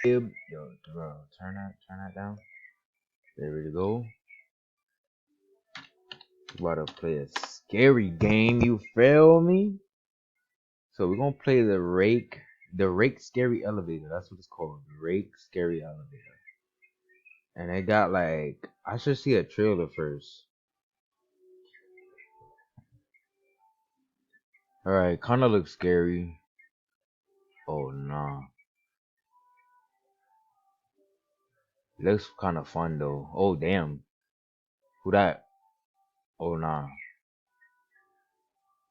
Yo, bro, turn that down. There we go. About to play a scary game, you feel me? So we're gonna play the rake scary elevator. That's what it's called, the rake scary elevator. And they got like, I should see a trailer first. All right, kind of looks scary. Oh nah, looks kind of fun though. Oh damn, who that? Oh nah,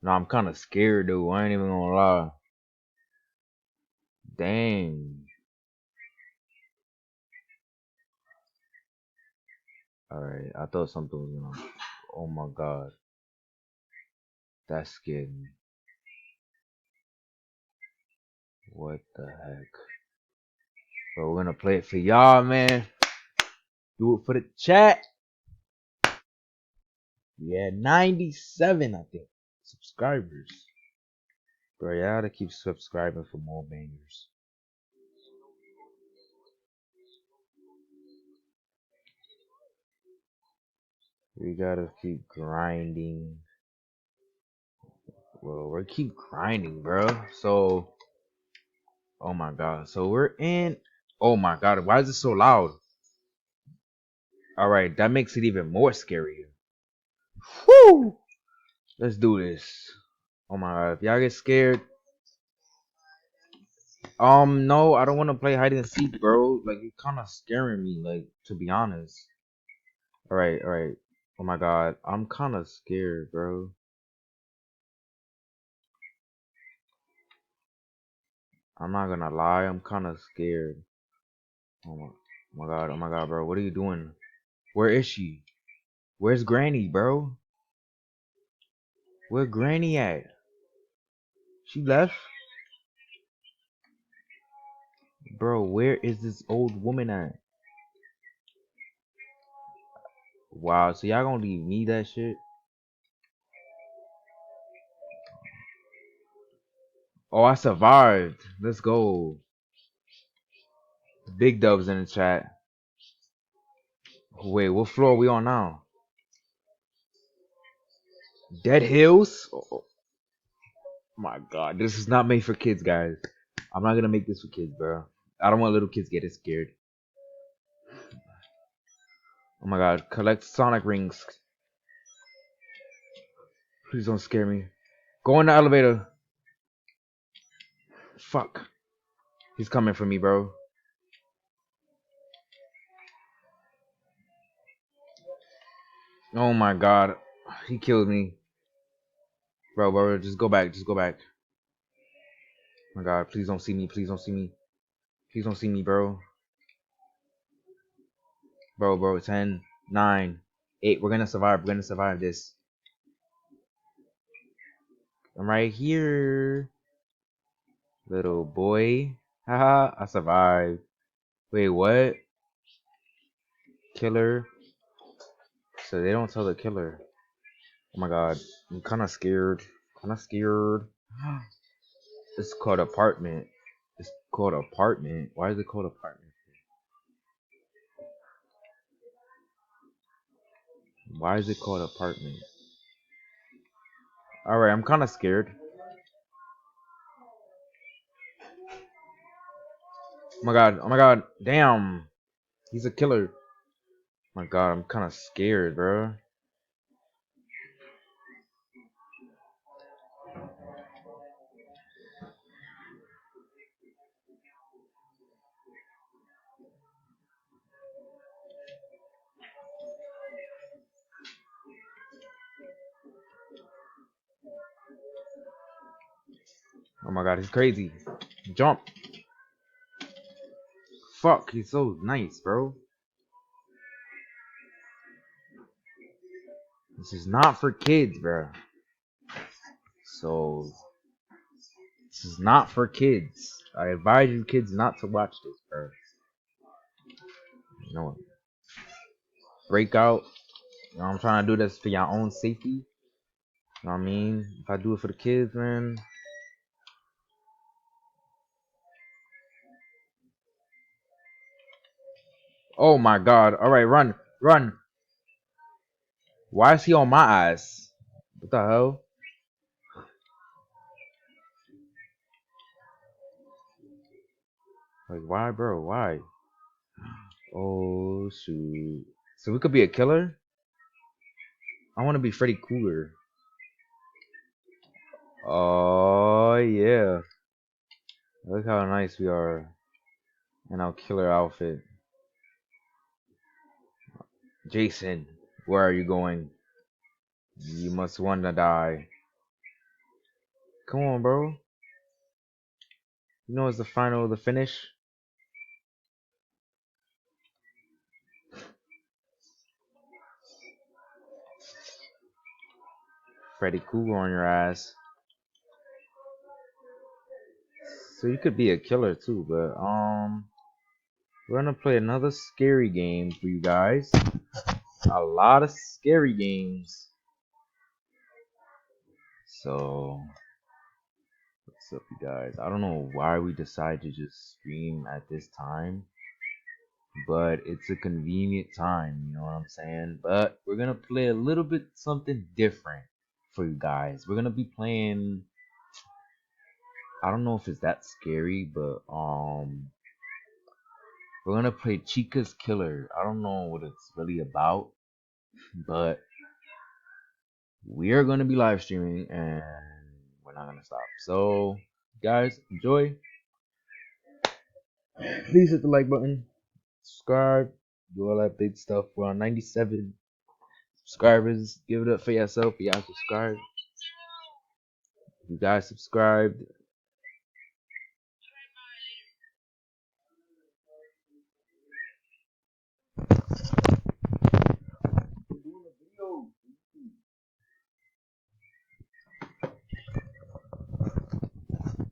nah, I'm kind of scared though. I ain't even gonna lie. Dang. All right, I thought something was gonna. Oh my god, that scared me. What the heck? Bro, we're gonna play it for y'all, man. Do it for the chat. Yeah, 97, I think, subscribers. Bro, y'all gotta keep subscribing for more bangers. We gotta keep grinding. Well, we keep grinding, bro. So, oh my god. So we're in. Oh my god, why is it so loud? All right, that makes it even more scarier. Whoo! Let's do this. Oh my god, if y'all get scared, no, I don't want to play hide and seek, bro. Like, it's kind of scaring me, like, to be honest. All right, all right. Oh my god, I'm kind of scared, bro. I'm not gonna lie, I'm kind of scared. Oh my god, bro. What are you doing? Where is she? Where's Granny, bro? Where Granny at? She left? Bro, where is this old woman at? Wow, so y'all gonna leave me that shit? Oh, I survived. Let's go. Big dubs in the chat. Wait, what floor are we on now? Dead Hills? Oh my god, this is not made for kids, guys. I'm not gonna make this for kids, bro. I don't want little kids getting scared. Oh my god, collect Sonic rings. Please don't scare me. Go in the elevator. Fuck. He's coming for me, bro. Oh my god. He killed me. Bro, just go back. Just go back. Oh my god, please don't see me. Please don't see me. Please don't see me, bro. Bro, 10, 9, 8. We're gonna survive. We're gonna survive this. I'm right here. Little boy. Haha, I survived. Wait, what? Killer? So they don't tell the killer. Oh my god. I'm kinda scared. Kinda scared. It's called apartment. It's called apartment. Why is it called apartment? Why is it called apartment? Alright, I'm kinda scared. Oh my god, oh my god. Damn. He's a killer. Oh my god, I'm kinda scared, bro. Oh my god, he's crazy. Jump. Fuck, he's so nice, bro. This is not for kids, bro. So, this is not for kids. I advise you kids not to watch this, bro. You know what? Breakout. You know, I'm trying to do this for your own safety. You know what I mean? If I do it for the kids, man. Oh my god. Alright, run. Run. Why is he on my eyes? What the hell? Like, why, bro? Why? Oh, shoot. So we could be a killer? I want to be Freddy Krueger. Oh, yeah. Look how nice we are in our killer outfit. Jason, where are you going? You must want to die. Come on, bro. You know it's the final, the finish. Freddy Krueger on your ass. So you could be a killer too, but we're gonna play another scary game for you guys. A lot of scary games. So what's up, you guys? I don't know why we decide to just stream at this time, but it's a convenient time, you know what I'm saying? But we're gonna play a little bit something different for you guys. We're gonna be playing, I don't know if it's that scary, but we're gonna play Chica's Killer. I don't know what it's really about, but we are gonna be live streaming and we're not gonna stop. So guys, enjoy. Please hit the like button, subscribe, do all that big stuff. We're on 97 subscribers. Give it up for yourself. Y'all subscribe. You guys subscribed.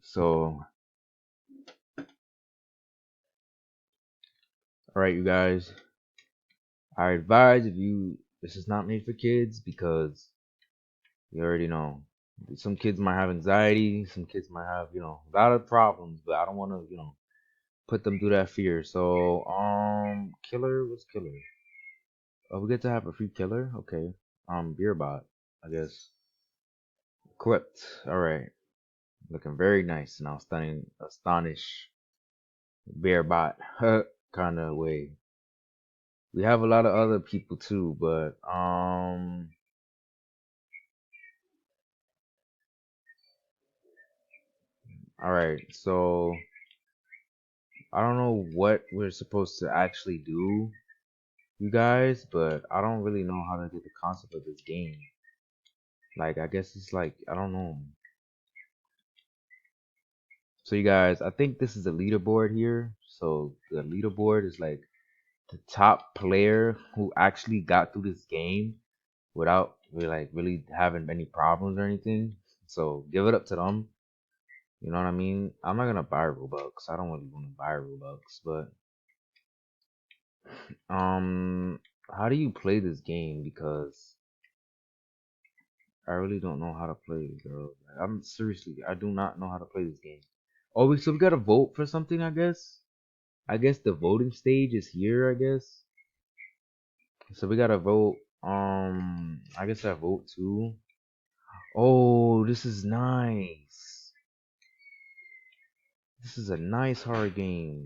So, alright, you guys. I advise if you, this is not made for kids because you already know. Some kids might have anxiety. Some kids might have, a lot of problems. But I don't want to, put them through that fear. So, killer was killer. Oh, we get to have a free killer. Okay. Beer bot, I guess. Equipped. All right. Looking very nice now. Stunning, astonish, bear bot kind of way. We have a lot of other people too, but all right. So I don't know what we're supposed to actually do, you guys, but I don't really know how to get the concept of this game. Like, I guess it's like, I don't know. So you guys, I think this is the leaderboard here. So the leaderboard is like the top player who actually got through this game without really having any problems or anything. So give it up to them. You know what I mean? I'm not gonna buy Robux. I don't really want to buy Robux, but how do you play this game? Because I really don't know how to play it, bro. Like, I'm seriously, I do not know how to play this game. Oh, we gotta vote for something, I guess. I guess the voting stage is here, I guess. So we gotta vote. I guess I vote too. Oh, this is nice. This is a nice hard game.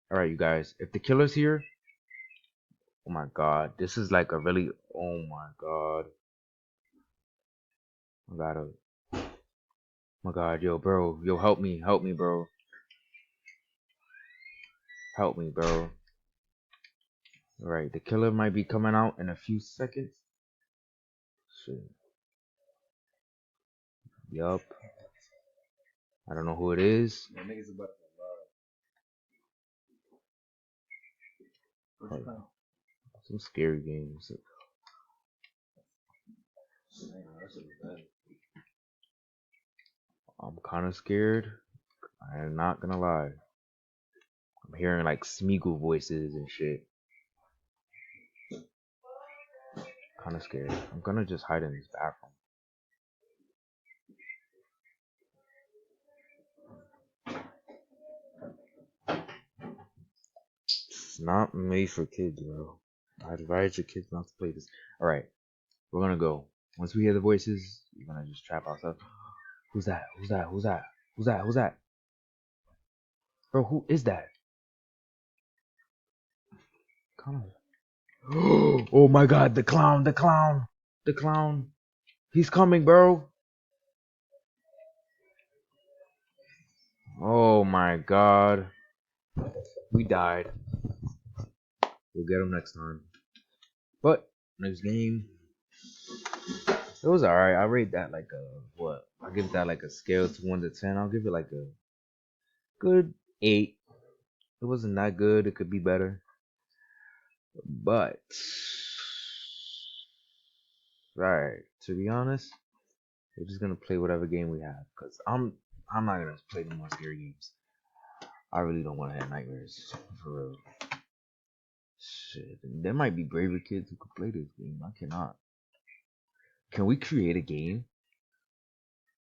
Alright, you guys. If the killer's here, oh my god. This is like a really, oh my god. I gotta, oh my god, yo, bro. Yo, help me. Help me, bro. Help me, bro. Alright, the killer might be coming out in a few seconds. Shit. Yup. I don't know who it is. Like, some scary games. I'm kind of scared. I am not gonna lie. I'm hearing like Smeagol voices and shit. Kind of scared. I'm gonna just hide in this bathroom. not made for kids, bro. I'd advise your kids not to play this. All right, we're gonna go. Once we hear the voices, we're gonna just trap ourselves. Who's that? Who's that? Who's that? Who's that? Who's that? Bro, who is that? Come on. Oh my god, the clown, the clown, the clown. He's coming, bro. Oh my god. We died. We'll get him next time. But next game, it was alright. I rate that like a what? I give that like a scale to 1 to 10. I'll give it like a good 8. It wasn't that good. It could be better. But right, to be honest, we're just gonna play whatever game we have. Cause I'm not gonna play no more scary games. I really don't want to have nightmares for real. Shit, there might be braver kids who could play this game. I cannot. Can we create a game?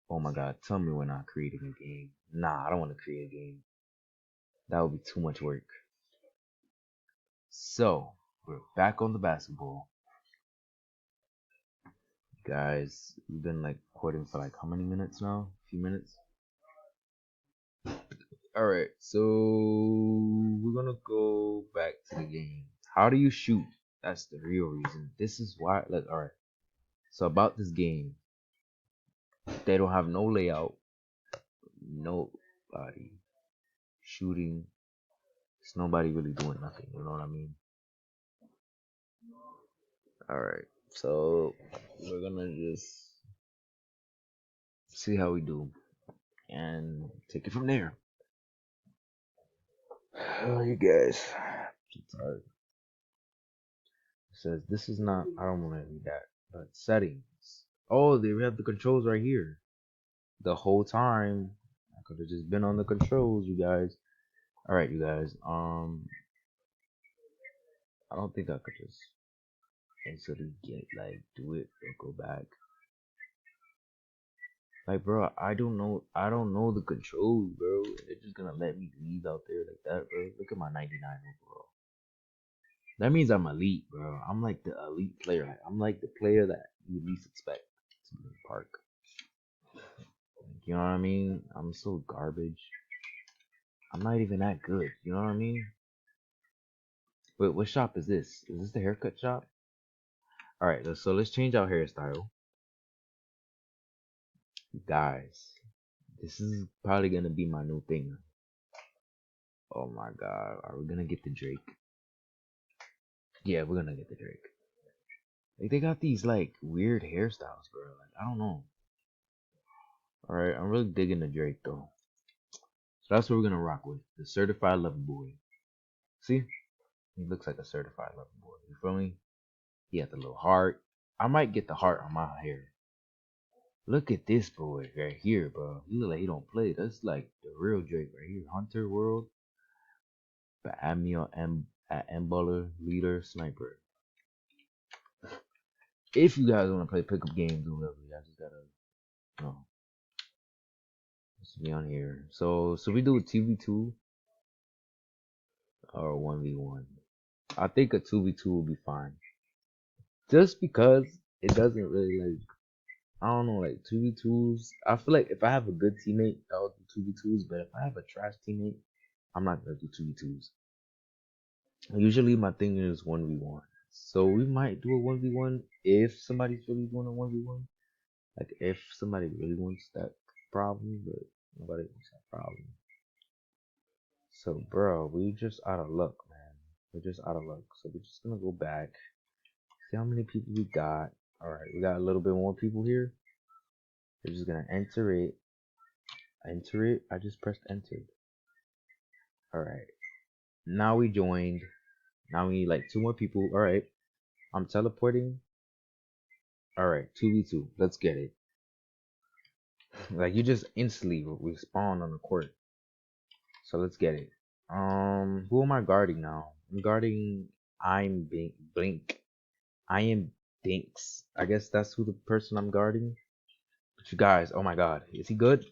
Oh my god, tell me we're not creating a game. Nah, I don't want to create a game. That would be too much work. So, we're back on the basketball. Guys, we've been like recording for like how many minutes now? A few minutes? Alright, so we're gonna go back to the game. How do you shoot? That's the real reason. This is why. Look, alright. So, about this game, they don't have no layout, nobody shooting. It's nobody really doing nothing, you know what I mean? Alright, so we're gonna just see how we do and take it from there. Oh, you guys. I'm so tired. It says this is not. I don't want to read that. But settings. Oh, they have the controls right here. The whole time I could have just been on the controls, you guys. All right, you guys. I don't think I could just instantly get like do it or go back. Like, bro, I don't know. I don't know the controls, bro. They're just gonna let me leave out there like that, bro. Look at my 99 overall. That means I'm elite, bro. I'm like the elite player. Like, I'm like the player that you least expect to be in the park. Like, you know what I mean? I'm so garbage. I'm not even that good. You know what I mean? Wait, what shop is this? Is this the haircut shop? All right, so let's change our hairstyle, guys. This is probably gonna be my new thing. Oh my god, are we gonna get the Drake? Yeah, we're gonna get the Drake. Like they got these like weird hairstyles, bro. Like I don't know. All right, I'm really digging the Drake though. So that's what we're gonna rock with. The certified lover boy. See? He looks like a certified lover boy. You feel me? He has the little heart. I might get the heart on my hair. Look at this boy right here, bro. He look like he don't play. That's like the real Drake right here. Hunter World. But Amio M at Baller Leader Sniper. If you guys want to play pickup games or whatever, you guys just gotta let's be on here. So we do a 2v2 or 1v1. I think a 2v2 will be fine. Just because it doesn't really like I don't know, like 2v2s. I feel like if I have a good teammate, I'll do 2v2s, but if I have a trash teammate, I'm not gonna do 2v2s. Usually my thing is 1v1. So we might do a 1v1 if somebody's really doing a 1v1. Like if somebody really wants that problem, but nobody wants that problem. So bro, we just out of luck, man. We're just out of luck. So we're just gonna go back. See how many people we got. Alright, we got a little bit more people here. We're just gonna enter it. Enter it. I just pressed enter. Alright. Now we joined. Now we need like 2 more people. Alright. I'm teleporting. Alright, 2v2. Let's get it. Like you just instantly respawn on the court. So let's get it. Who am I guarding now? I'm guarding Blink. I am Dinks. I guess that's who the person I'm guarding. But you guys, oh my god, is he good?